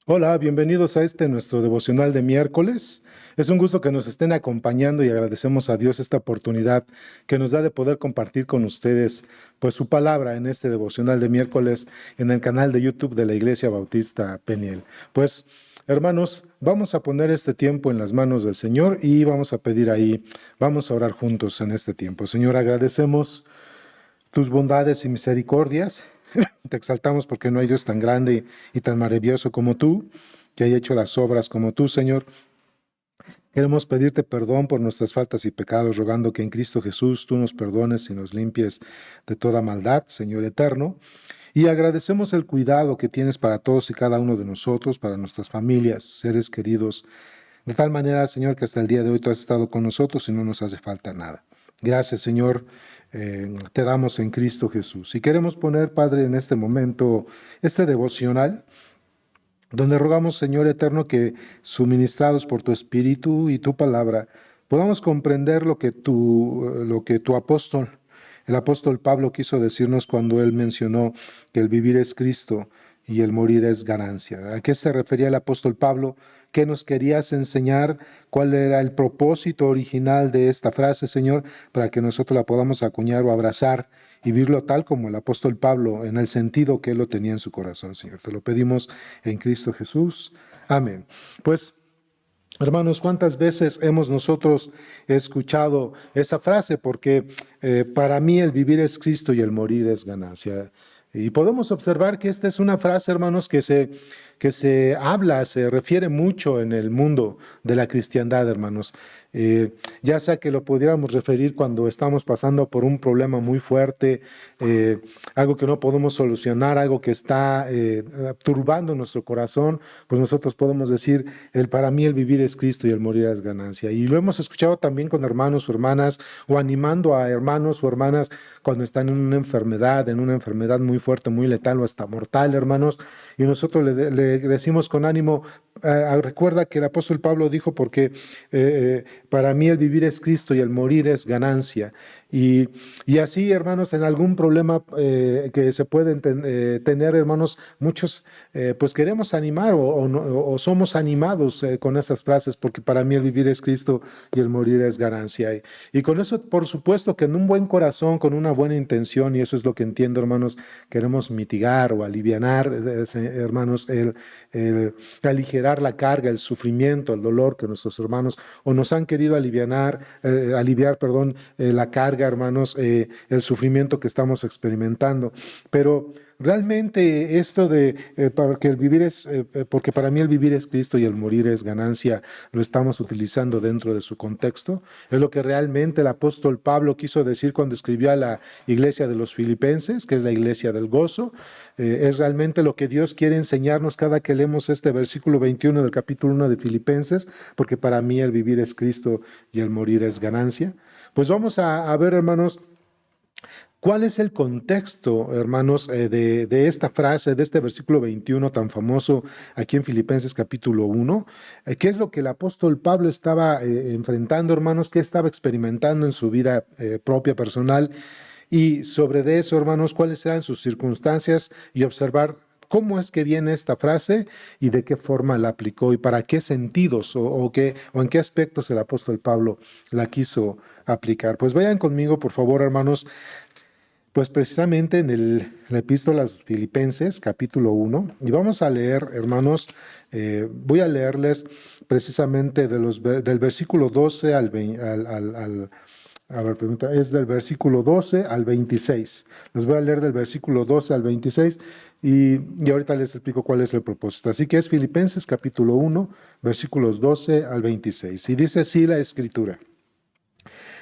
Hola, bienvenidos a nuestro devocional de miércoles. Es un gusto que nos estén acompañando y agradecemos a Dios esta oportunidad que nos da de poder compartir con ustedes pues su palabra en este devocional de miércoles en el canal de YouTube de la Iglesia Bautista Peniel. Pues, hermanos, vamos a poner este tiempo en las manos del Señor y vamos a pedir ahí, vamos a orar juntos en este tiempo. Señor, agradecemos tus bondades y misericordias. Te exaltamos porque no hay Dios tan grande y tan maravilloso como tú, que haya hecho las obras como tú, Señor. Queremos pedirte perdón por nuestras faltas y pecados, rogando que en Cristo Jesús tú nos perdones y nos limpies de toda maldad, Señor eterno. Y agradecemos el cuidado que tienes para todos y cada uno de nosotros, para nuestras familias, seres queridos, de tal manera, Señor, que hasta el día de hoy tú has estado con nosotros y no nos hace falta nada. Gracias, Señor, te damos en Cristo Jesús. Y queremos poner, Padre, en este momento este devocional, donde rogamos, Señor eterno, que suministrados por tu Espíritu y tu palabra, podamos comprender lo que tu apóstol, el apóstol Pablo quiso decirnos cuando él mencionó que el vivir es Cristo y el morir es ganancia. ¿A qué se refería el apóstol Pablo? ¿Qué nos querías enseñar? ¿Cuál era el propósito original de esta frase, Señor, para que nosotros la podamos acuñar o abrazar y vivirlo tal como el apóstol Pablo, en el sentido que él lo tenía en su corazón, Señor? Te lo pedimos en Cristo Jesús. Amén. Pues, hermanos, ¿cuántas veces hemos nosotros escuchado esa frase? Porque para mí el vivir es Cristo y el morir es ganancia. Y podemos observar que esta es una frase, hermanos, que se habla, se refiere mucho en el mundo de la cristiandad, hermanos. Ya sea que lo pudiéramos referir cuando estamos pasando por un problema muy fuerte, algo que no podemos solucionar, algo que está turbando nuestro corazón, pues nosotros podemos decir, para mí el vivir es Cristo y el morir es ganancia. Y lo hemos escuchado también con hermanos o hermanas, o animando a hermanos o hermanas cuando están en una enfermedad muy fuerte, muy letal o hasta mortal, hermanos, y nosotros le decimos con ánimo, recuerda que el apóstol Pablo dijo, porque para mí el vivir es Cristo y el morir es ganancia. Y así, hermanos, en algún problema que se pueden tener, hermanos, muchos pues queremos animar o somos animados con esas frases, porque para mí el vivir es Cristo y el morir es ganancia. Y con eso, por supuesto, que en un buen corazón, con una buena intención, y eso es lo que entiendo, hermanos, queremos mitigar o alivianar, hermanos, el aligerar la carga, el sufrimiento, el dolor que nuestros hermanos o nos han querido aliviar, perdón, la carga, hermanos, el sufrimiento que estamos experimentando. Pero realmente esto de porque para mí el vivir es Cristo y el morir es ganancia, lo estamos utilizando dentro de su contexto. Es lo que realmente el apóstol Pablo quiso decir cuando escribió a la iglesia de los Filipenses, que es la iglesia del gozo. Es realmente lo que Dios quiere enseñarnos cada que leemos este versículo 21 del capítulo 1 de Filipenses, porque para mí el vivir es Cristo y el morir es ganancia. Pues vamos a ver, hermanos, ¿cuál es el contexto, hermanos, de esta frase, de este versículo 21 tan famoso aquí en Filipenses capítulo 1? ¿Qué es lo que el apóstol Pablo estaba enfrentando, hermanos? ¿Qué estaba experimentando en su vida propia, personal? Y sobre de eso, hermanos, ¿cuáles eran sus circunstancias? Y observar cómo es que viene esta frase y de qué forma la aplicó y para qué sentidos o en qué aspectos el apóstol Pablo la quiso aplicar. Pues vayan conmigo, por favor, hermanos, pues precisamente en la epístola a los Filipenses, capítulo 1, y vamos a leer, hermanos, voy a leerles precisamente del versículo 12 a ver, es del versículo 12 al 26. Les voy a leer del versículo 12 al 26 y ahorita les explico cuál es el propósito. Así que es Filipenses capítulo 1, versículos 12 al 26. Y dice así la escritura.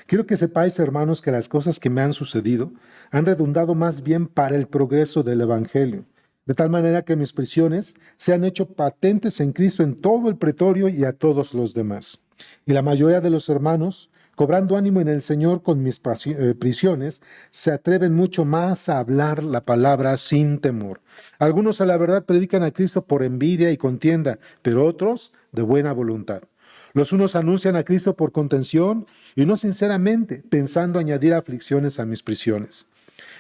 Quiero que sepáis, hermanos, que las cosas que me han sucedido han redundado más bien para el progreso del Evangelio, de tal manera que mis prisiones se han hecho patentes en Cristo en todo el pretorio y a todos los demás. Y la mayoría de los hermanos, cobrando ánimo en el Señor con mis prisiones, se atreven mucho más a hablar la palabra sin temor. Algunos a la verdad predican a Cristo por envidia y contienda, pero otros de buena voluntad. Los unos anuncian a Cristo por contención y no sinceramente, pensando añadir aflicciones a mis prisiones.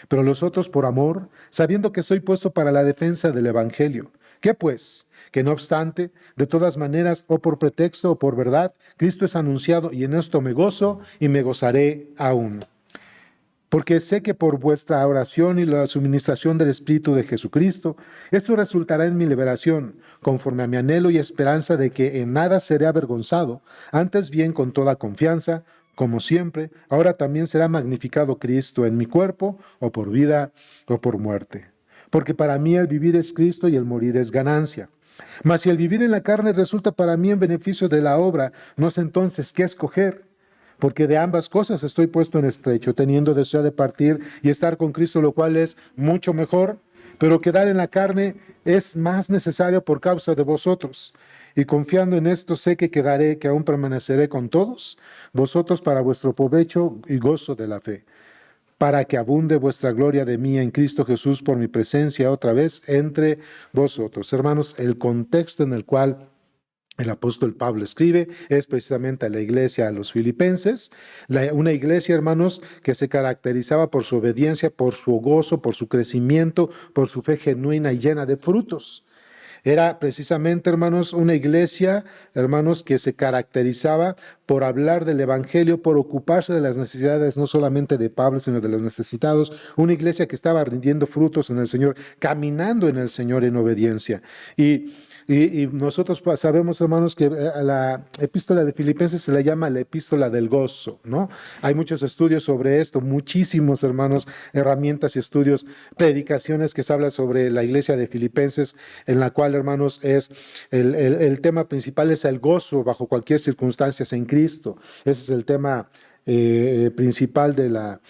Pero los otros por amor, sabiendo que estoy puesto para la defensa del Evangelio. ¿Qué pues? que no obstante, de todas maneras, o por pretexto o por verdad, Cristo es anunciado y en esto me gozo y me gozaré aún. Porque sé que por vuestra oración y la suministración del Espíritu de Jesucristo, esto resultará en mi liberación, conforme a mi anhelo y esperanza de que en nada seré avergonzado, antes bien con toda confianza, como siempre, ahora también será magnificado Cristo en mi cuerpo, o por vida o por muerte. Porque para mí el vivir es Cristo y el morir es ganancia. Mas si el vivir en la carne resulta para mí en beneficio de la obra, no sé entonces qué escoger. Porque de ambas cosas estoy puesto en estrecho, teniendo deseo de partir y estar con Cristo, lo cual es mucho mejor, pero quedar en la carne es más necesario por causa de vosotros. Y confiando en esto sé que quedaré, que aún permaneceré con todos, vosotros para vuestro provecho y gozo de la fe, para que abunde vuestra gloria de mí en Cristo Jesús por mi presencia otra vez entre vosotros. Hermanos, el contexto en el cual el apóstol Pablo escribe es precisamente a la iglesia, a los filipenses, una iglesia, hermanos, que se caracterizaba por su obediencia, por su gozo, por su crecimiento, por su fe genuina y llena de frutos. Era precisamente, hermanos, una iglesia, hermanos, que se caracterizaba por hablar del evangelio, por ocuparse de las necesidades no solamente de Pablo, sino de los necesitados. Una iglesia que estaba rindiendo frutos en el Señor, caminando en el Señor en obediencia. Y nosotros sabemos, hermanos, que a la epístola de Filipenses se le llama la epístola del gozo, ¿no? Hay muchos estudios sobre esto, muchísimos, hermanos, herramientas y estudios, predicaciones que se hablan sobre la iglesia de Filipenses, en la cual, hermanos, es el tema principal es el gozo bajo cualquier circunstancia en Cristo. Ese es el tema principal de la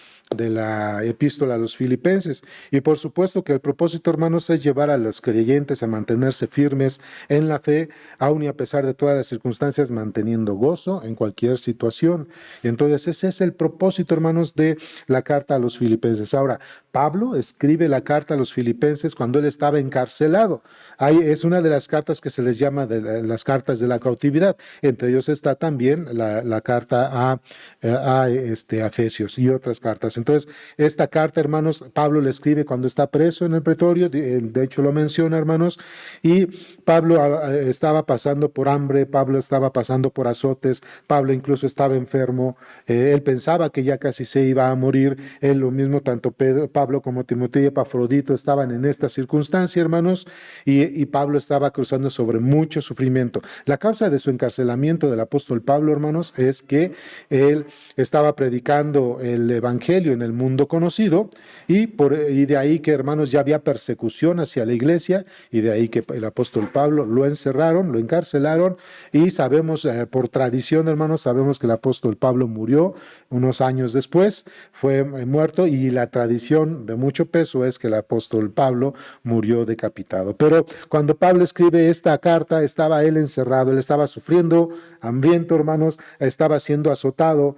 epístola a los filipenses. Y por supuesto que el propósito, hermanos, es llevar a los creyentes a mantenerse firmes en la fe, aun y a pesar de todas las circunstancias, manteniendo gozo en cualquier situación. Y entonces ese es el propósito, hermanos, de la carta a los filipenses. Ahora, Pablo escribe la carta a los filipenses cuando él estaba encarcelado. Ahí es una de las cartas que se les llama las cartas de la cautividad. Entre ellos está también la carta a Efesios y otras cartas. Entonces, esta carta, hermanos, Pablo le escribe cuando está preso en el pretorio, de hecho lo menciona, hermanos, y Pablo estaba pasando por hambre, Pablo estaba pasando por azotes, Pablo incluso estaba enfermo, él pensaba que ya casi se iba a morir, él lo mismo, tanto Pablo como Timoteo y Epafrodito estaban en esta circunstancia, hermanos, y Pablo estaba cruzando sobre mucho sufrimiento. La causa de su encarcelamiento del apóstol Pablo, hermanos, es que él estaba predicando el evangelio en el mundo conocido y de ahí que, hermanos, ya había persecución hacia la iglesia y de ahí que el apóstol Pablo lo encerraron, lo encarcelaron y sabemos, por tradición, hermanos, sabemos que el apóstol Pablo murió unos años después, fue muerto y la tradición de mucho peso es que el apóstol Pablo murió decapitado. Pero cuando Pablo escribe esta carta, estaba él encerrado, él estaba sufriendo, hambriento, hermanos, estaba siendo azotado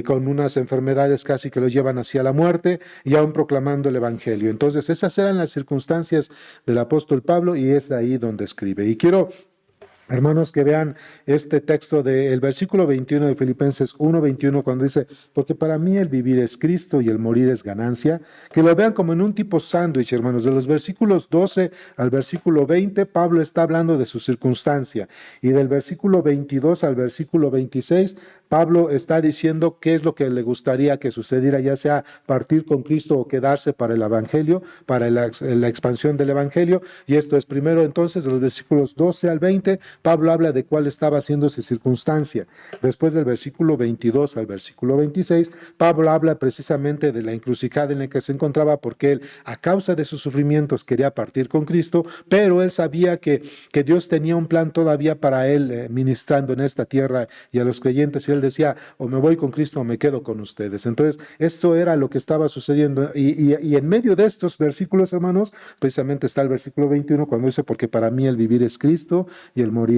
con unas enfermedades casi que lo llevan hacia la muerte y aún proclamando el evangelio. Entonces esas eran las circunstancias del apóstol Pablo y es de ahí donde escribe. Y quiero, hermanos, que vean este texto del versículo 21 de Filipenses 1:21 cuando dice, porque para mí el vivir es Cristo y el morir es ganancia, que lo vean como en un tipo sándwich, hermanos. De los versículos 12 al versículo 20, Pablo está hablando de su circunstancia y del versículo 22 al versículo 26, Pablo está diciendo qué es lo que le gustaría que sucediera, ya sea partir con Cristo o quedarse para el evangelio, para la expansión del evangelio. Y esto es primero entonces de los versículos 12 al 20, Pablo habla de cuál estaba siendo su circunstancia. Después del versículo 22 al versículo 26, Pablo habla precisamente de la encrucijada en la que se encontraba porque él, a causa de sus sufrimientos, quería partir con Cristo, pero él sabía que Dios tenía un plan todavía para él ministrando en esta tierra y a los creyentes, y él decía, o me voy con Cristo o me quedo con ustedes. Entonces, esto era lo que estaba sucediendo. Y en medio de estos versículos, hermanos, precisamente está el versículo 21 cuando dice, porque para mí el vivir es Cristo y el morir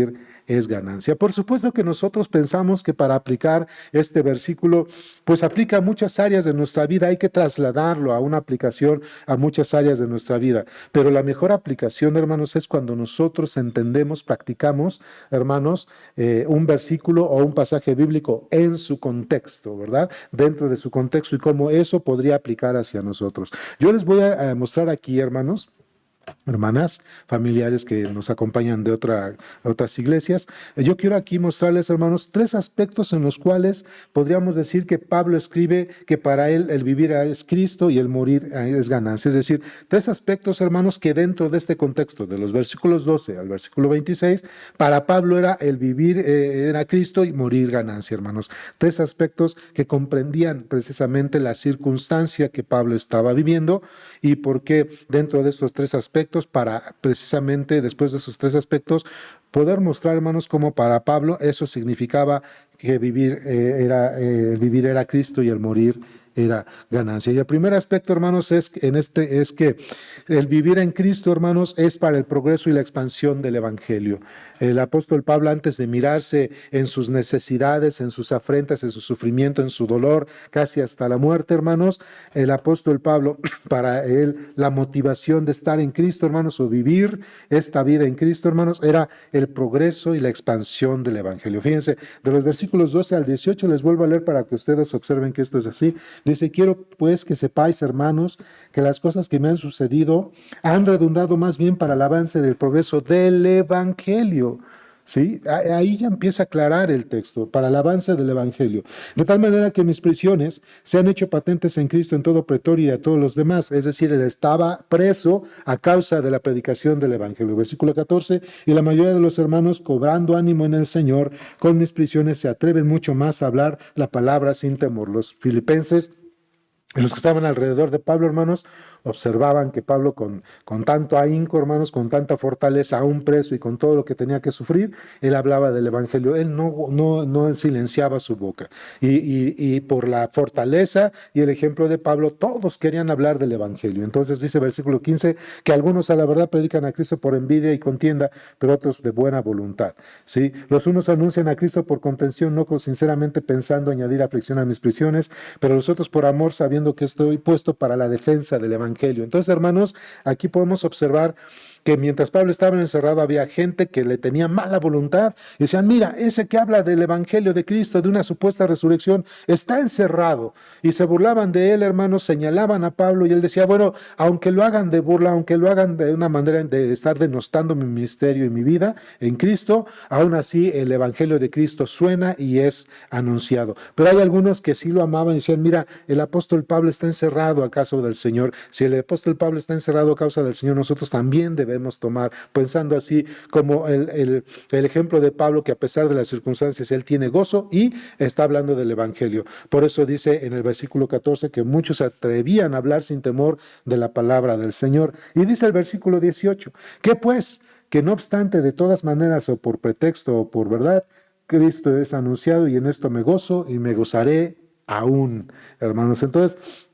es ganancia. Por supuesto que nosotros pensamos que para aplicar este versículo, pues aplica a muchas áreas de nuestra vida, hay que trasladarlo a una aplicación a muchas áreas de nuestra vida, pero la mejor aplicación, hermanos, es cuando nosotros entendemos, practicamos, hermanos, un versículo o un pasaje bíblico en su contexto, ¿verdad? Dentro de su contexto y cómo eso podría aplicar hacia nosotros. Yo les voy a mostrar aquí, hermanos, hermanas, familiares que nos acompañan de otras iglesias. Yo quiero aquí mostrarles, hermanos, tres aspectos en los cuales podríamos decir que Pablo escribe que para él el vivir es Cristo y el morir es ganancia. Es decir, tres aspectos, hermanos, que dentro de este contexto, de los versículos 12 al versículo 26, para Pablo era el vivir era Cristo y morir ganancia, hermanos. Tres aspectos que comprendían precisamente la circunstancia que Pablo estaba viviendo y por qué dentro de estos tres aspectos, para precisamente después de esos tres aspectos, poder mostrar, hermanos, cómo para Pablo eso significaba que vivir era Cristo y el morir era ganancia. Y el primer aspecto, hermanos, es que el vivir en Cristo, hermanos, es para el progreso y la expansión del Evangelio. El apóstol Pablo, antes de mirarse en sus necesidades, en sus afrentas, en su sufrimiento, en su dolor, casi hasta la muerte, hermanos, el apóstol Pablo, para él, la motivación de estar en Cristo, hermanos, o vivir esta vida en Cristo, hermanos, era el progreso y la expansión del Evangelio. Fíjense, de los versículos 12 al 18, les vuelvo a leer para que ustedes observen que esto es así. Dice, quiero pues que sepáis, hermanos, que las cosas que me han sucedido han redundado más bien para el avance del progreso del Evangelio. ¿Sí? Ahí ya empieza a aclarar el texto, para el avance del Evangelio. De tal manera que mis prisiones se han hecho patentes en Cristo en todo pretorio y a todos los demás. Es decir, él estaba preso a causa de la predicación del Evangelio. Versículo 14, y la mayoría de los hermanos, cobrando ánimo en el Señor, con mis prisiones se atreven mucho más a hablar la palabra sin temor. Los filipenses, los que estaban alrededor de Pablo, hermanos, observaban que Pablo con tanto ahínco, hermanos, con tanta fortaleza, aún preso y con todo lo que tenía que sufrir, él hablaba del Evangelio. Él no silenciaba su boca. Y por la fortaleza y el ejemplo de Pablo, todos querían hablar del Evangelio. Entonces dice versículo 15, que algunos a la verdad predican a Cristo por envidia y contienda, pero otros de buena voluntad. ¿Sí? Los unos anuncian a Cristo por contención, no sinceramente pensando añadir aflicción a mis prisiones, pero los otros por amor, sabiendo que estoy puesto para la defensa del Evangelio. Entonces, hermanos, aquí podemos observar que mientras Pablo estaba encerrado había gente que le tenía mala voluntad y decían, mira, ese que habla del Evangelio de Cristo, de una supuesta resurrección, está encerrado. Y se burlaban de él, hermanos, señalaban a Pablo y él decía, bueno, aunque lo hagan de burla, aunque lo hagan de una manera de estar denostando mi ministerio y mi vida en Cristo, aún así el Evangelio de Cristo suena y es anunciado. Pero hay algunos que sí lo amaban y decían, mira, el apóstol Pablo está encerrado a causa del Señor. Si el apóstol Pablo está encerrado a causa del Señor, nosotros también debemos tomar, pensando así como el ejemplo de Pablo, que a pesar de las circunstancias, él tiene gozo y está hablando del Evangelio. Por eso dice en el versículo 14 que muchos se atrevían a hablar sin temor de la palabra del Señor. Y dice el versículo 18, ¿qué pues? Que no obstante, de todas maneras, o por pretexto o por verdad, Cristo es anunciado y en esto me gozo y me gozaré aún, hermanos. Entonces,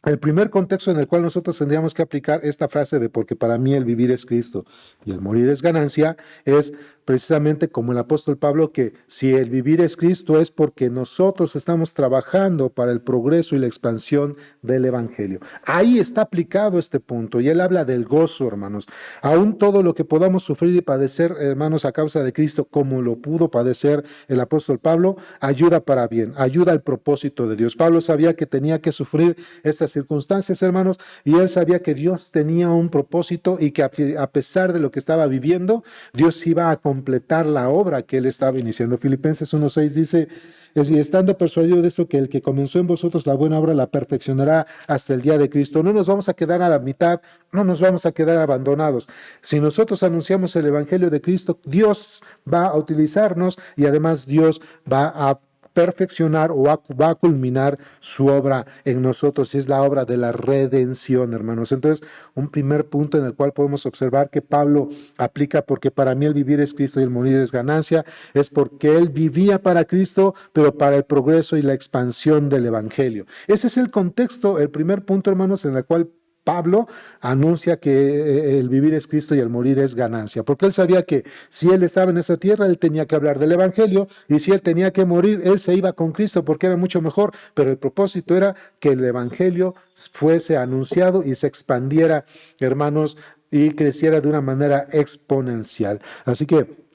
el primer contexto en el cual nosotros tendríamos que aplicar esta frase de porque para mí el vivir es Cristo y el morir es ganancia, es precisamente como el apóstol Pablo, que si el vivir es Cristo es porque nosotros estamos trabajando para el progreso y la expansión del Evangelio. Ahí está aplicado este punto y él habla del gozo, hermanos. Aún todo lo que podamos sufrir y padecer, hermanos, a causa de Cristo, como lo pudo padecer el apóstol Pablo, ayuda para bien, ayuda al propósito de Dios. Pablo sabía que tenía que sufrir estas circunstancias, hermanos, y él sabía que Dios tenía un propósito y que a pesar de lo que estaba viviendo, Dios iba a completar la obra que él estaba iniciando. Filipenses 1:6 dice, y estando persuadido de esto, que el que comenzó en vosotros la buena obra la perfeccionará hasta el día de Cristo. No nos vamos a quedar a la mitad, no nos vamos a quedar abandonados. Si nosotros anunciamos el Evangelio de Cristo, Dios va a utilizarnos y además Dios va a perfeccionar o va a culminar su obra en nosotros, y es la obra de la redención, hermanos. Entonces, un primer punto en el cual podemos observar que Pablo aplica porque para mí el vivir es Cristo y el morir es ganancia, es porque él vivía para Cristo, pero para el progreso y la expansión del Evangelio. Ese es el contexto, el primer punto, hermanos, en el cual Pablo anuncia que el vivir es Cristo y el morir es ganancia, porque él sabía que si él estaba en esa tierra, él tenía que hablar del Evangelio, y si él tenía que morir, él se iba con Cristo porque era mucho mejor, pero el propósito era que el Evangelio fuese anunciado y se expandiera, hermanos, y creciera de una manera exponencial. Así que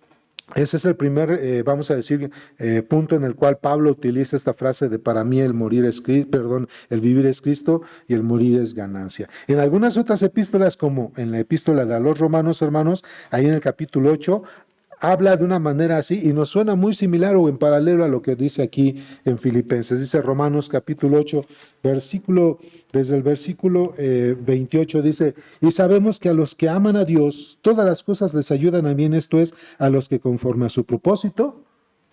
Ese es el primer, vamos a decir, punto en el cual Pablo utiliza esta frase de para mí el morir es Cristo, perdón, el vivir es Cristo y el morir es ganancia. En algunas otras epístolas, como en la epístola de los Romanos, hermanos, ahí en el capítulo 8, habla de una manera así y nos suena muy similar o en paralelo a lo que dice aquí en Filipenses. Dice Romanos capítulo 8, desde el versículo 28 dice, y sabemos que a los que aman a Dios, todas las cosas les ayudan a bien, esto es, a los que conforme a su propósito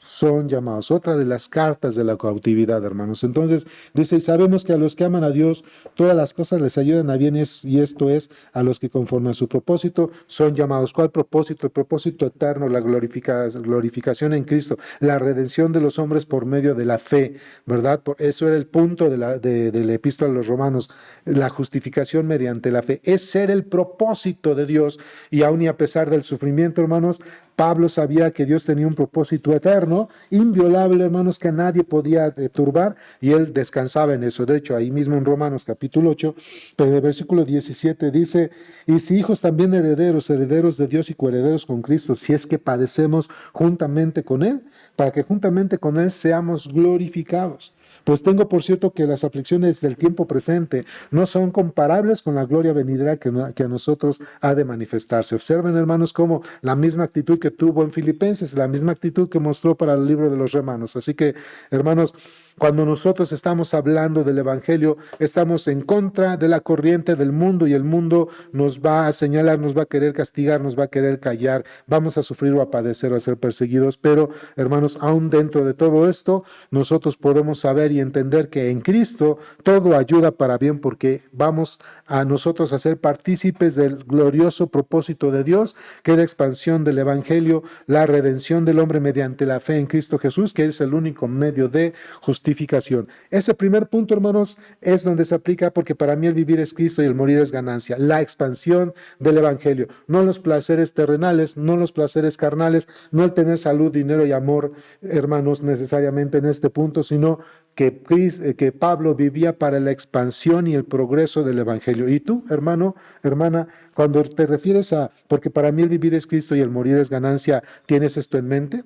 son llamados. Otra de las cartas de la cautividad, hermanos. Entonces, dice, y sabemos que a los que aman a Dios, todas las cosas les ayudan a bien, y esto es, a los que conforme a su propósito son llamados. ¿Cuál propósito? El propósito eterno, la glorificación en Cristo, la redención de los hombres por medio de la fe, ¿verdad? Eso era el punto de la epístola a los Romanos, la justificación mediante la fe. Es ser el propósito de Dios, y aun y a pesar del sufrimiento, hermanos, Pablo sabía que Dios tenía un propósito eterno, inviolable, hermanos, que nadie podía turbar, y él descansaba en eso. De hecho, ahí mismo en Romanos capítulo 8, pero en el versículo 17 dice, y si hijos también herederos, herederos de Dios y coherederos con Cristo, si es que padecemos juntamente con Él, para que juntamente con Él seamos glorificados. Pues tengo por cierto que las aflicciones del tiempo presente no son comparables con la gloria venidera que a nosotros ha de manifestarse. Observen, hermanos, cómo la misma actitud que tuvo en Filipenses, la misma actitud que mostró para el libro de los Romanos. Así que, hermanos, cuando nosotros estamos hablando del Evangelio, estamos en contra de la corriente del mundo, y el mundo nos va a señalar, nos va a querer castigar, nos va a querer callar, vamos a sufrir o a padecer o a ser perseguidos. Pero, hermanos, aún dentro de todo esto, nosotros podemos saber y entender que en Cristo todo ayuda para bien, porque vamos a nosotros a ser partícipes del glorioso propósito de Dios, que es la expansión del Evangelio, la redención del hombre mediante la fe en Cristo Jesús, que es el único medio de justificación. Ese primer punto, hermanos, es donde se aplica, porque para mí el vivir es Cristo y el morir es ganancia. La expansión del Evangelio, no los placeres terrenales, no los placeres carnales, no el tener salud, dinero y amor, hermanos, necesariamente en este punto, sino que Pablo vivía para la expansión y el progreso del Evangelio. Y tú, hermano, hermana, cuando te refieres a, porque para mí el vivir es Cristo y el morir es ganancia, ¿tienes esto en mente?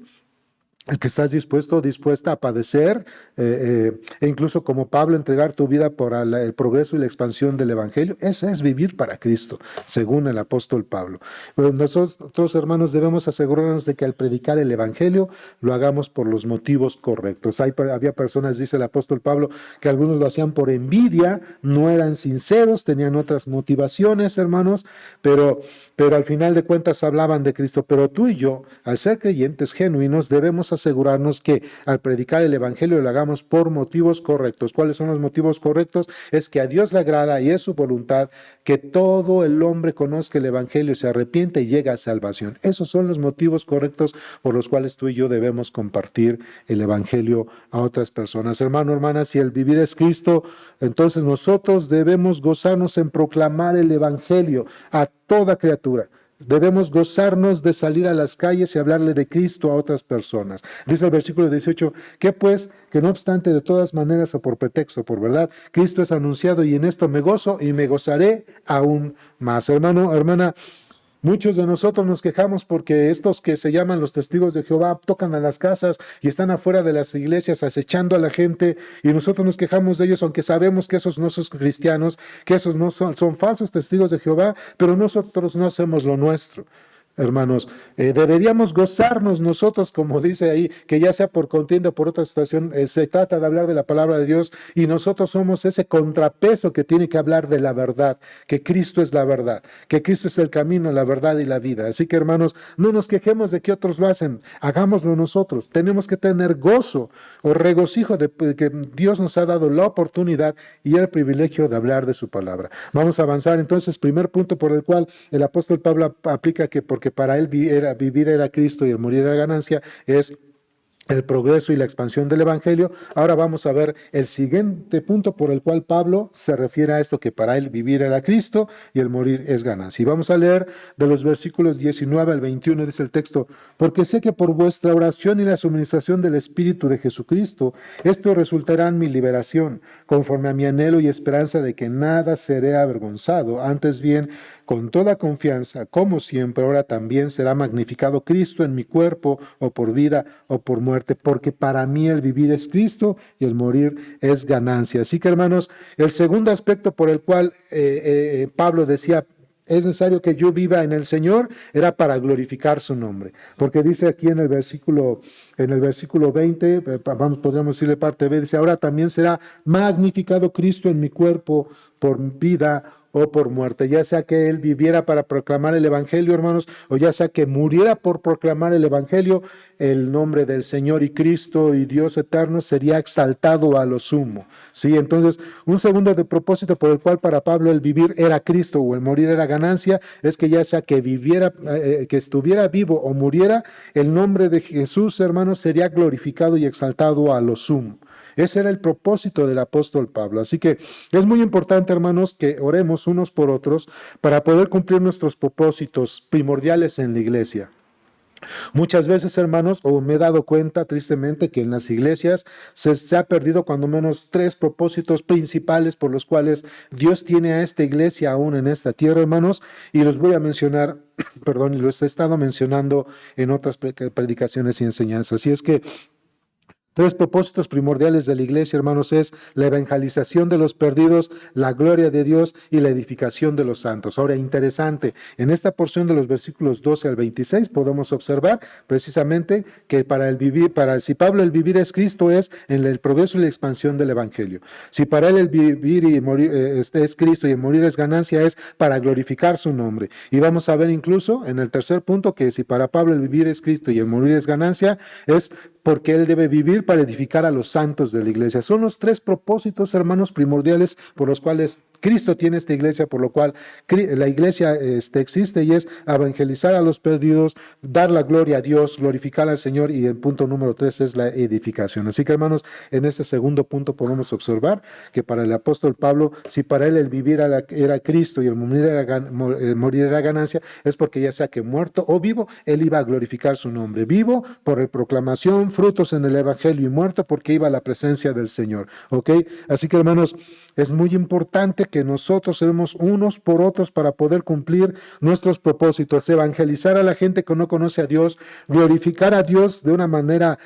El que estás dispuesto o dispuesta a padecer, e incluso como Pablo, entregar tu vida por el progreso y la expansión del Evangelio. Eso es vivir para Cristo, según el apóstol Pablo. Pero nosotros, hermanos, debemos asegurarnos de que al predicar el Evangelio lo hagamos por los motivos correctos. Había personas, dice el apóstol Pablo, que algunos lo hacían por envidia, no eran sinceros, tenían otras motivaciones, hermanos, pero al final de cuentas hablaban de Cristo. Pero tú y yo, al ser creyentes genuinos, debemos asegurarnos que al predicar el Evangelio lo hagamos por motivos correctos. ¿Cuáles son los motivos correctos? Es que a Dios le agrada y es su voluntad que todo el hombre conozca el Evangelio, se arrepiente y llegue a salvación. Esos son los motivos correctos por los cuales tú y yo debemos compartir el Evangelio a otras personas. Hermano, hermana, si el vivir es Cristo, entonces nosotros debemos gozarnos en proclamar el Evangelio a toda criatura. Debemos gozarnos de salir a las calles y hablarle de Cristo a otras personas. Dice el versículo 18, que pues, que no obstante de todas maneras o por pretexto, por verdad, Cristo es anunciado, y en esto me gozo y me gozaré aún más. Hermano, hermana, muchos de nosotros nos quejamos porque estos que se llaman los testigos de Jehová tocan a las casas y están afuera de las iglesias acechando a la gente, y nosotros nos quejamos de ellos, aunque sabemos que esos no son cristianos, que esos no son falsos testigos de Jehová, pero nosotros no hacemos lo nuestro. Hermanos, deberíamos gozarnos nosotros, como dice ahí, que ya sea por contienda o por otra situación, se trata de hablar de la palabra de Dios, y nosotros somos ese contrapeso que tiene que hablar de la verdad, que Cristo es la verdad, que Cristo es el camino, la verdad y la vida. Así que, hermanos, no nos quejemos de que otros lo hacen, hagámoslo nosotros. Tenemos que tener gozo o regocijo de que Dios nos ha dado la oportunidad y el privilegio de hablar de su palabra. Vamos a avanzar entonces. Primer punto por el cual el apóstol Pablo aplica que porque para él vivir era Cristo y el morir era ganancia, es el progreso y la expansión del Evangelio. Ahora vamos a ver el siguiente punto por el cual Pablo se refiere a esto, que para él vivir era Cristo y el morir es ganancia. Y vamos a leer de los versículos 19 al 21, dice el texto, porque sé que por vuestra oración y la suministración del Espíritu de Jesucristo, esto resultará en mi liberación, conforme a mi anhelo y esperanza de que nada seré avergonzado, antes bien, con toda confianza, como siempre, ahora también será magnificado Cristo en mi cuerpo, o por vida o por muerte, porque para mí el vivir es Cristo y el morir es ganancia. Así que, hermanos, el segundo aspecto por el cual Pablo decía, es necesario que yo viva en el Señor, era para glorificar su nombre. Porque dice aquí en el versículo 20, podríamos decirle parte B, dice, ahora también será magnificado Cristo en mi cuerpo por vida o por muerte, ya sea que él viviera para proclamar el Evangelio, hermanos, o ya sea que muriera por proclamar el Evangelio, el nombre del Señor y Cristo y Dios eterno sería exaltado a lo sumo. ¿Sí? Entonces, un segundo de propósito por el cual para Pablo el vivir era Cristo o el morir era ganancia, es que ya sea que viviera, que estuviera vivo o muriera, el nombre de Jesús, hermanos, sería glorificado y exaltado a lo sumo. Ese era el propósito del apóstol Pablo. Así que es muy importante, hermanos, que oremos unos por otros para poder cumplir nuestros propósitos primordiales en la iglesia. Muchas veces, hermanos, o me he dado cuenta tristemente que en las iglesias se ha perdido cuando menos 3 propósitos principales por los cuales Dios tiene a esta iglesia aún en esta tierra, hermanos, y los voy a mencionar, perdón, y los he estado mencionando en otras predicaciones y enseñanzas. Así es que 3 propósitos primordiales de la iglesia, hermanos, es la evangelización de los perdidos, la gloria de Dios y la edificación de los santos. Ahora, interesante, en esta porción de los versículos 12 al 26 podemos observar precisamente que si Pablo el vivir es Cristo, es en el progreso y la expansión del evangelio. Si para él el vivir y morir es Cristo y el morir es ganancia, es para glorificar su nombre. Y vamos a ver incluso en el tercer punto que si para Pablo el vivir es Cristo y el morir es ganancia, es porque él debe vivir para edificar a los santos de la iglesia. Son los 3 propósitos, hermanos, primordiales por los cuales Cristo tiene esta iglesia, por lo cual la iglesia existe, y es evangelizar a los perdidos, dar la gloria a Dios, glorificar al Señor, y el punto número 3 es la edificación. Así que, hermanos, en este segundo punto podemos observar que para el apóstol Pablo, si para él el vivir era Cristo y el morir era ganancia, es porque ya sea que muerto o vivo, él iba a glorificar su nombre. Vivo por la proclamación, frutos en el evangelio, y muerto porque iba a la presencia del Señor. ¿Ok? Así que, hermanos, es muy importante que nosotros seamos unos por otros para poder cumplir nuestros propósitos, evangelizar a la gente que no conoce a Dios, glorificar a Dios de una manera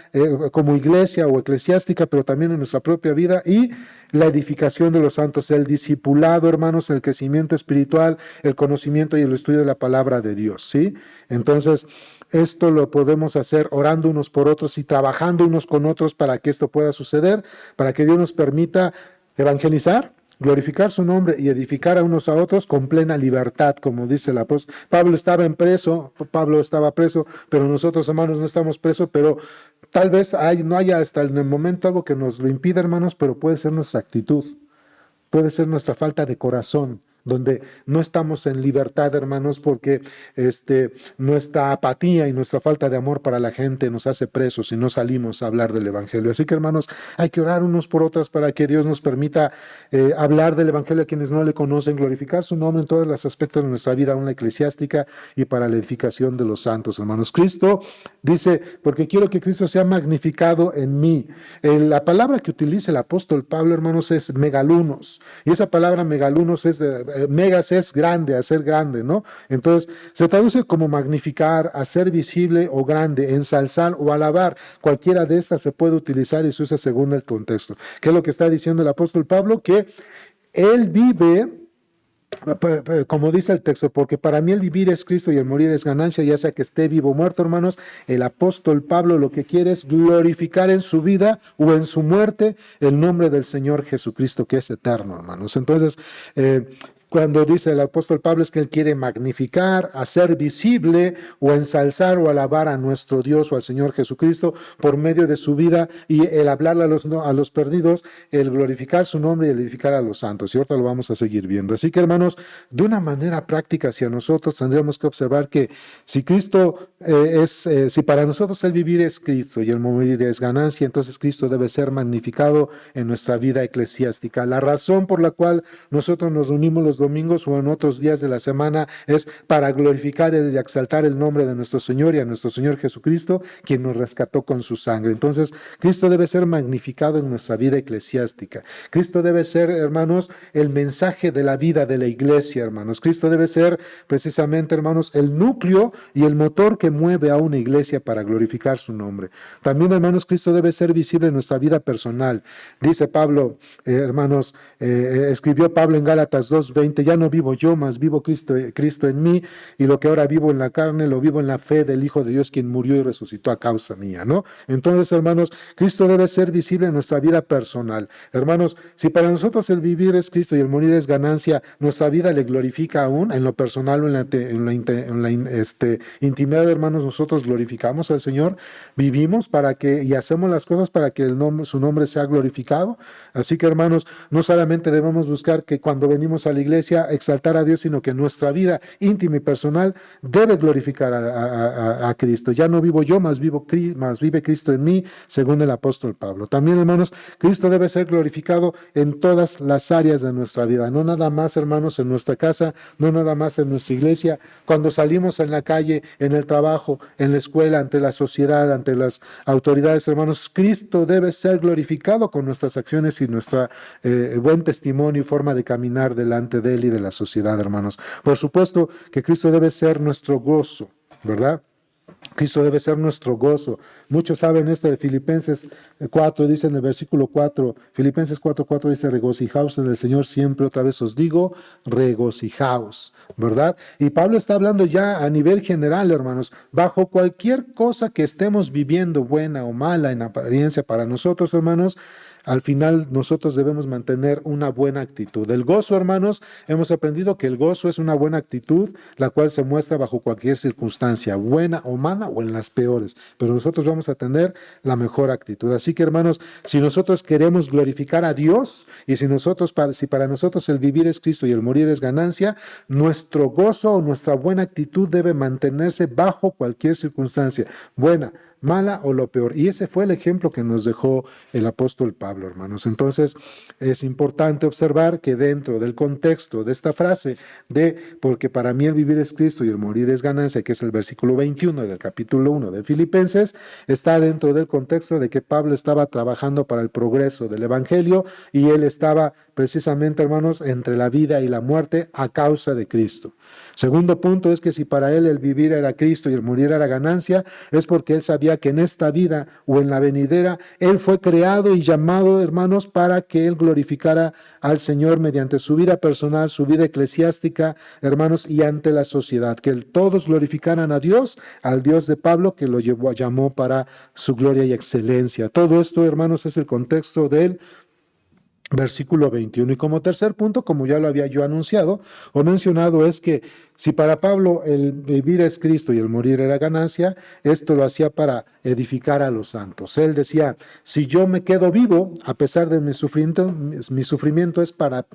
como iglesia o eclesiástica, pero también en nuestra propia vida, y la edificación de los santos, el discipulado, hermanos, el crecimiento espiritual, el conocimiento y el estudio de la palabra de Dios, ¿sí? Entonces, esto lo podemos hacer orando unos por otros y trabajando unos con otros para que esto pueda suceder, para que Dios nos permita evangelizar, glorificar su nombre y edificar a unos a otros con plena libertad, como dice el apóstol. Pablo estaba preso, pero nosotros, hermanos, no estamos presos, pero tal vez no haya hasta el momento algo que nos lo impida, hermanos, pero puede ser nuestra actitud, puede ser nuestra falta de corazón, donde no estamos en libertad, hermanos, porque nuestra apatía y nuestra falta de amor para la gente nos hace presos y no salimos a hablar del Evangelio. Así que, hermanos, hay que orar unos por otras para que Dios nos permita hablar del Evangelio a quienes no le conocen, glorificar su nombre en todos los aspectos de nuestra vida, aún la eclesiástica, y para la edificación de los santos, hermanos. Cristo dice, porque quiero que Cristo sea magnificado en mí. La palabra que utiliza el apóstol Pablo, hermanos, es megalunos, y esa palabra megalunos es megas es grande, hacer grande, ¿no? Entonces, se traduce como magnificar, hacer visible o grande, ensalzar o alabar. Cualquiera de estas se puede utilizar y se usa según el contexto. ¿Qué es lo que está diciendo el apóstol Pablo? Que él vive, como dice el texto, porque para mí el vivir es Cristo y el morir es ganancia, ya sea que esté vivo o muerto, hermanos. El apóstol Pablo lo que quiere es glorificar en su vida o en su muerte el nombre del Señor Jesucristo, que es eterno, hermanos. Entonces, cuando dice el apóstol Pablo, es que él quiere magnificar, hacer visible o ensalzar o alabar a nuestro Dios o al Señor Jesucristo por medio de su vida, y el hablarle a los perdidos, el glorificar su nombre y el edificar a los santos. Y ahorita lo vamos a seguir viendo. Así que, hermanos, de una manera práctica hacia nosotros tendríamos que observar que si Cristo si para nosotros el vivir es Cristo y el morir es ganancia, entonces Cristo debe ser magnificado en nuestra vida eclesiástica. La razón por la cual nosotros nos reunimos los los domingos o en otros días de la semana es para glorificar y exaltar el nombre de nuestro Señor y a nuestro Señor Jesucristo, quien nos rescató con su sangre. Entonces, Cristo debe ser magnificado en nuestra vida eclesiástica. Cristo debe ser, hermanos, el mensaje de la vida de la iglesia, hermanos. Cristo debe ser precisamente, hermanos, el núcleo y el motor que mueve a una iglesia para glorificar su nombre. También, hermanos, Cristo debe ser visible en nuestra vida personal. Dice Pablo, hermanos, escribió Pablo en Gálatas 2:20, ya no vivo yo, mas vivo Cristo en mí, y lo que ahora vivo en la carne, lo vivo en la fe del Hijo de Dios, quien murió y resucitó a causa mía, ¿no? Entonces, hermanos, Cristo debe ser visible en nuestra vida personal. Hermanos, si para nosotros el vivir es Cristo y el morir es ganancia, nuestra vida le glorifica aún en lo personal o en la intimidad, hermanos, nosotros glorificamos al Señor, vivimos y hacemos las cosas para que su nombre sea glorificado. Así que, hermanos, no solamente debemos buscar que cuando venimos a la iglesia exaltar a Dios, sino que nuestra vida íntima y personal debe glorificar a Cristo. Ya no vivo yo, mas vive Cristo en mí, según el apóstol Pablo. También, hermanos, Cristo debe ser glorificado en todas las áreas de nuestra vida, no nada más, hermanos, en nuestra casa, no nada más en nuestra iglesia, cuando salimos en la calle, en el trabajo, en la escuela, ante la sociedad, ante las autoridades, hermanos. Cristo debe ser glorificado con nuestras acciones y nuestro buen testimonio y forma de caminar delante de Él y de la sociedad, hermanos. Por supuesto que Cristo debe ser nuestro gozo, ¿verdad? Cristo debe ser nuestro gozo. Muchos saben esto de Filipenses 4, dice en el versículo 4, Filipenses 4:4 dice, regocijaos en el Señor siempre, otra vez os digo, regocijaos, ¿verdad? Y Pablo está hablando ya a nivel general, hermanos, bajo cualquier cosa que estemos viviendo, buena o mala en apariencia para nosotros, hermanos, al final nosotros debemos mantener una buena actitud. El gozo, hermanos, hemos aprendido que el gozo es una buena actitud, la cual se muestra bajo cualquier circunstancia, buena o mala o en las peores. Pero nosotros vamos a tener la mejor actitud. Así que, hermanos, si nosotros queremos glorificar a Dios y si para nosotros el vivir es Cristo y el morir es ganancia, nuestro gozo o nuestra buena actitud debe mantenerse bajo cualquier circunstancia, buena, mala o lo peor. Y ese fue el ejemplo que nos dejó el apóstol Pablo, hermanos. Entonces, es importante observar que dentro del contexto de esta frase porque para mí el vivir es Cristo y el morir es ganancia, que es el versículo 21 del capítulo 1 de Filipenses, está dentro del contexto de que Pablo estaba trabajando para el progreso del evangelio y él estaba precisamente, hermanos, entre la vida y la muerte a causa de Cristo. Segundo punto es que si para él el vivir era Cristo y el morir era ganancia, es porque él sabía que en esta vida o en la venidera, él fue creado y llamado, hermanos, para que él glorificara al Señor mediante su vida personal, su vida eclesiástica, hermanos, y ante la sociedad, que todos glorificaran a Dios, al Dios de Pablo, que lo llamó para su gloria y excelencia. Todo esto, hermanos, es el contexto del versículo 21. Y como tercer punto, como ya lo había yo anunciado o mencionado, es que si para Pablo el vivir es Cristo y el morir era ganancia, esto lo hacía para edificar a los santos. Él decía, si yo me quedo vivo, a pesar de mi sufrimiento es para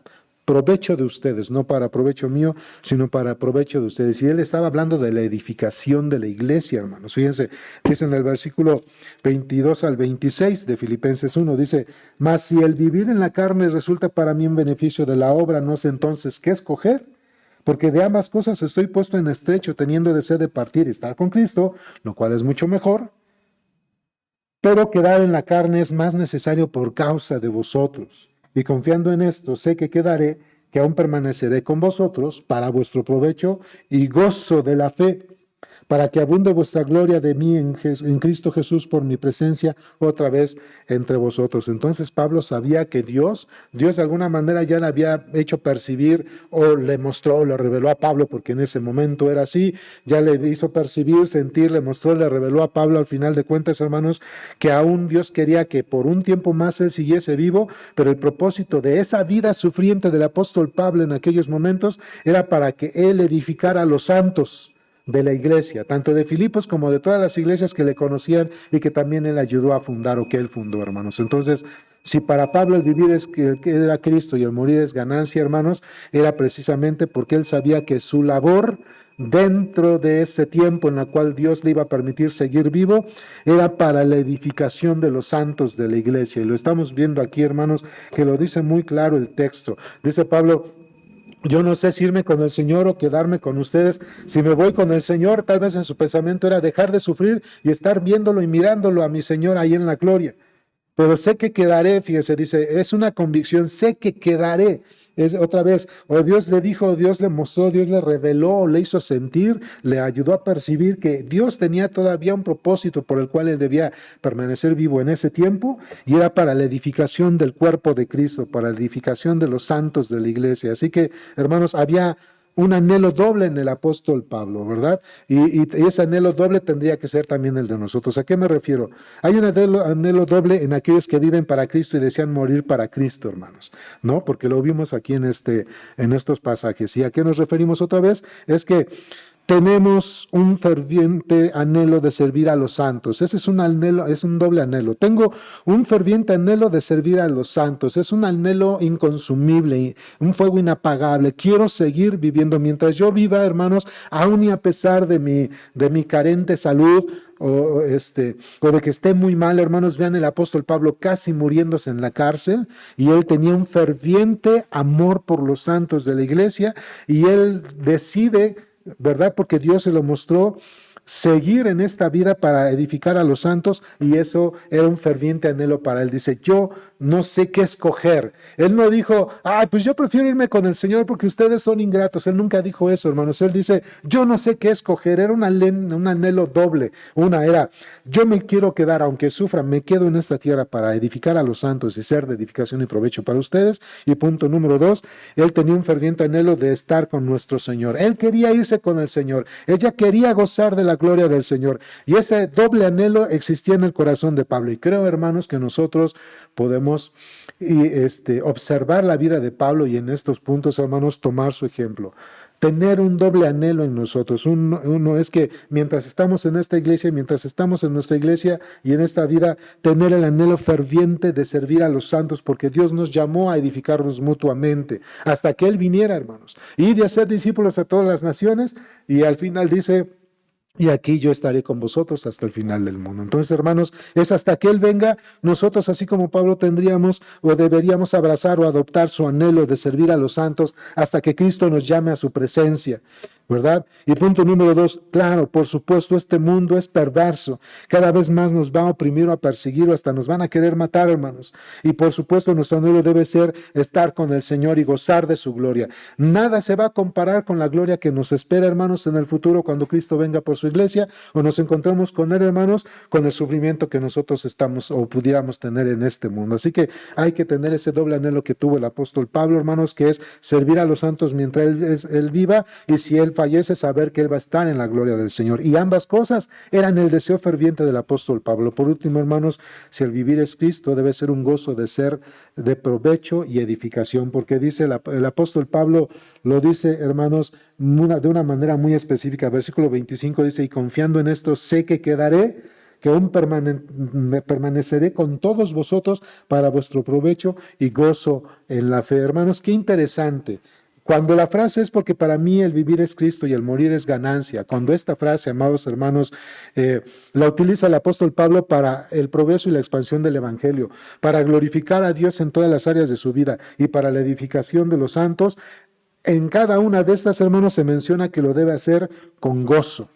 provecho de ustedes, no para provecho mío, sino para provecho de ustedes. Y él estaba hablando de la edificación de la iglesia, hermanos. Fíjense, dice en el versículo 22 al 26 de Filipenses 1, dice, mas si el vivir en la carne resulta para mí en beneficio de la obra, no sé entonces qué escoger, porque de ambas cosas estoy puesto en estrecho, teniendo deseo de partir y estar con Cristo, lo cual es mucho mejor, pero quedar en la carne es más necesario por causa de vosotros. Y confiando en esto, sé que quedaré, que aún permaneceré con vosotros para vuestro provecho y gozo de la fe, para que abunde vuestra gloria de mí en Cristo Jesús por mi presencia otra vez entre vosotros. Entonces Pablo sabía que Dios de alguna manera ya le había hecho percibir o le mostró, le reveló a Pablo, porque en ese momento era así, ya le hizo percibir, sentir, le mostró, le reveló a Pablo al final de cuentas, hermanos, que aún Dios quería que por un tiempo más él siguiese vivo, pero el propósito de esa vida sufriente del apóstol Pablo en aquellos momentos era para que él edificara a los santos de la iglesia, tanto de Filipos como de todas las iglesias que le conocían y que también él ayudó a fundar o que él fundó, hermanos. Entonces, si para Pablo el vivir era Cristo y el morir es ganancia, hermanos, era precisamente porque él sabía que su labor dentro de ese tiempo en el cual Dios le iba a permitir seguir vivo, era para la edificación de los santos de la iglesia. Y lo estamos viendo aquí, hermanos, que lo dice muy claro el texto. Dice Pablo, Yo no sé si irme con el Señor o quedarme con ustedes. Si me voy con el Señor, tal vez en su pensamiento era dejar de sufrir y estar viéndolo y mirándolo a mi Señor ahí en la gloria. Pero sé que quedaré, fíjese, dice, es una convicción, sé que quedaré. Es otra vez, o Dios le dijo, o Dios le mostró, Dios le reveló, o le hizo sentir, le ayudó a percibir que Dios tenía todavía un propósito por el cual él debía permanecer vivo en ese tiempo, y era para la edificación del cuerpo de Cristo, para la edificación de los santos de la iglesia. Así que, hermanos, había un anhelo doble en el apóstol Pablo, ¿verdad? Y ese anhelo doble tendría que ser también el de nosotros. ¿A qué me refiero? Hay un anhelo doble en aquellos que viven para Cristo y desean morir para Cristo, hermanos, ¿no? Porque lo vimos aquí en estos pasajes. ¿Y a qué nos referimos otra vez? Es que tenemos un ferviente anhelo de servir a los santos. Ese es un anhelo, es un doble anhelo. Tengo un ferviente anhelo de servir a los santos. Es un anhelo inconsumible, un fuego inapagable. Quiero seguir viviendo mientras yo viva, hermanos, aún y a pesar de mi carente salud, o de que esté muy mal, hermanos. Vean el apóstol Pablo casi muriéndose en la cárcel, y él tenía un ferviente amor por los santos de la iglesia, y él decide, ¿verdad? Porque Dios se lo mostró, seguir en esta vida para edificar a los santos, y eso era un ferviente anhelo para él. Dice, yo no sé qué escoger. Él no dijo, pues yo prefiero irme con el Señor porque ustedes son ingratos. Él nunca dijo eso, hermanos. Él dice, yo no sé qué escoger. Era un anhelo doble. Una era, yo me quiero quedar, aunque sufra, me quedo en esta tierra para edificar a los santos y ser de edificación y provecho para ustedes. Y punto número 2, él tenía un ferviente anhelo de estar con nuestro Señor. Él quería irse con el Señor. Ella quería gozar de la gloria del Señor. Y ese doble anhelo existía en el corazón de Pablo. Y creo, hermanos, que nosotros podemos observar la vida de Pablo y en estos puntos, hermanos, tomar su ejemplo. Tener un doble anhelo en nosotros. Uno es que mientras estamos en esta iglesia, mientras estamos en nuestra iglesia y en esta vida, tener el anhelo ferviente de servir a los santos, porque Dios nos llamó a edificarnos mutuamente hasta que Él viniera, hermanos. Y de hacer discípulos a todas las naciones, y al final dice, y aquí yo estaré con vosotros hasta el final del mundo. Entonces, hermanos, es hasta que Él venga, nosotros, así como Pablo, tendríamos o deberíamos abrazar o adoptar su anhelo de servir a los santos hasta que Cristo nos llame a su presencia, ¿verdad? Y punto número 2, claro, por supuesto, este mundo es perverso. Cada vez más nos va a oprimir o a perseguir, o hasta nos van a querer matar, hermanos. Y por supuesto, nuestro anhelo debe ser estar con el Señor y gozar de su gloria. Nada se va a comparar con la gloria que nos espera, hermanos, en el futuro cuando Cristo venga por su iglesia, o nos encontremos con Él, hermanos, con el sufrimiento que nosotros estamos o pudiéramos tener en este mundo. Así que hay que tener ese doble anhelo que tuvo el apóstol Pablo, hermanos, que es servir a los santos mientras él viva, y si Él fallece, saber que Él va a estar en la gloria del Señor. Y ambas cosas eran el deseo ferviente del apóstol Pablo. Por último, hermanos, si el vivir es Cristo, debe ser un gozo de ser de provecho y edificación, porque dice el apóstol Pablo, lo dice, hermanos, de una manera muy específica. Versículo 25 dice, y confiando en esto, sé que quedaré, que aún permaneceré con todos vosotros para vuestro provecho y gozo en la fe. Hermanos, qué interesante. Cuando la frase es porque para mí el vivir es Cristo y el morir es ganancia, cuando esta frase, amados hermanos, la utiliza el apóstol Pablo para el progreso y la expansión del Evangelio, para glorificar a Dios en todas las áreas de su vida y para la edificación de los santos, en cada una de estas, hermanos, se menciona que lo debe hacer con gozo.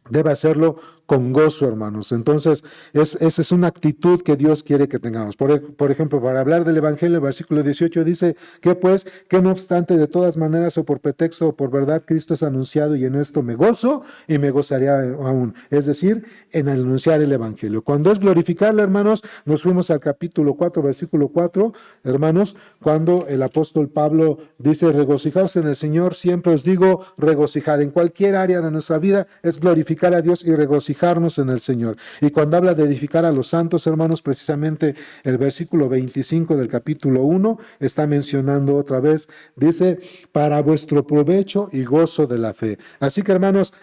Debe hacerlo con gozo, hermanos. Entonces, esa es una actitud que Dios quiere que tengamos. Por ejemplo, para hablar del Evangelio, el versículo 18 dice que pues, que no obstante, de todas maneras, o por pretexto o por verdad, Cristo es anunciado, y en esto me gozo y me gozaría aún. Es decir, en anunciar el Evangelio. Cuando es glorificarle, hermanos, nos fuimos al capítulo 4, versículo 4, hermanos, cuando el apóstol Pablo dice, regocijaos en el Señor, siempre os digo regocijar. En cualquier área de nuestra vida es glorificar a Dios y regocijarnos en el Señor. Y cuando habla de edificar a los santos, hermanos, precisamente el versículo 25 del capítulo 1 está mencionando otra vez, dice, para vuestro provecho y gozo de la fe. Así que, hermanos,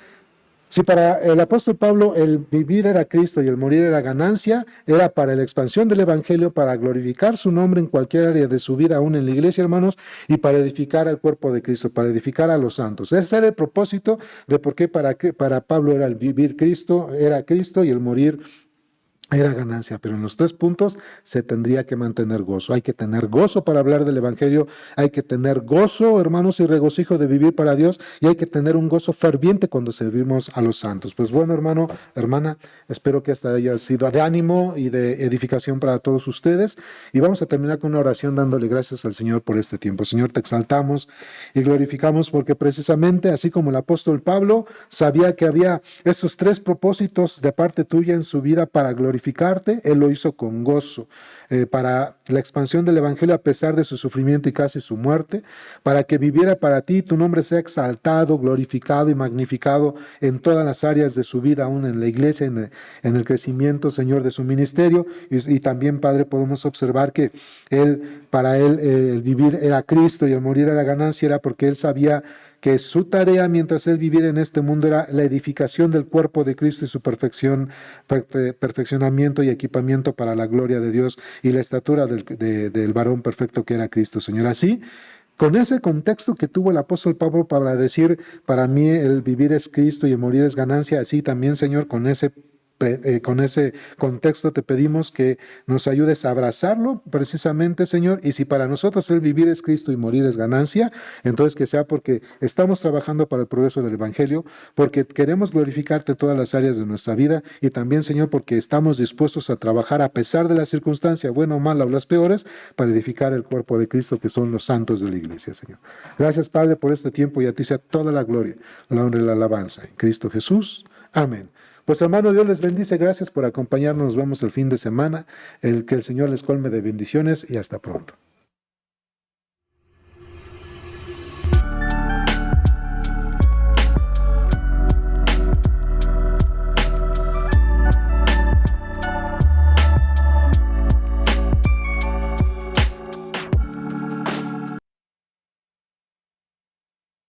si para el apóstol Pablo el vivir era Cristo y el morir era ganancia, era para la expansión del Evangelio, para glorificar su nombre en cualquier área de su vida, aún en la iglesia, hermanos, y para edificar al cuerpo de Cristo, para edificar a los santos. Ese era el propósito de por qué para Pablo era el vivir Cristo, era Cristo, y el morir era ganancia, pero en los 3 puntos se tendría que mantener gozo. Hay que tener gozo para hablar del Evangelio, hay que tener gozo, hermanos, y regocijo de vivir para Dios, y hay que tener un gozo ferviente cuando servimos a los santos. Pues bueno, hermano, hermana, espero que esta haya sido de ánimo y de edificación para todos ustedes, y vamos a terminar con una oración dándole gracias al Señor por este tiempo. Señor, te exaltamos y glorificamos porque precisamente, así como el apóstol Pablo sabía que había estos 3 propósitos de parte tuya en su vida para glorificarte, él lo hizo con gozo, para la expansión del Evangelio a pesar de su sufrimiento y casi su muerte, para que viviera para ti, tu nombre sea exaltado, glorificado y magnificado en todas las áreas de su vida, aún en la iglesia, en el crecimiento, Señor, de su ministerio. Y también, Padre, podemos observar que para él, el vivir era Cristo y el morir era ganancia, era porque él sabía que su tarea mientras él viviera en este mundo era la edificación del cuerpo de Cristo y su perfeccionamiento y equipamiento para la gloria de Dios y la estatura del varón perfecto que era Cristo, Señor. Así, con ese contexto que tuvo el apóstol Pablo para decir, para mí el vivir es Cristo y el morir es ganancia, así también, Señor, con ese contexto te pedimos que nos ayudes a abrazarlo precisamente, Señor, y si para nosotros el vivir es Cristo y morir es ganancia, entonces que sea porque estamos trabajando para el progreso del Evangelio, porque queremos glorificarte en todas las áreas de nuestra vida y también, Señor, porque estamos dispuestos a trabajar a pesar de la circunstancia, buena o mala o las peores, para edificar el cuerpo de Cristo que son los santos de la iglesia, Señor. Gracias, Padre, por este tiempo y a ti sea toda la gloria, la honra y la alabanza. En Cristo Jesús. Amén. Pues hermano, Dios les bendice, gracias por acompañarnos, nos vemos el fin de semana, que el Señor les colme de bendiciones y hasta pronto.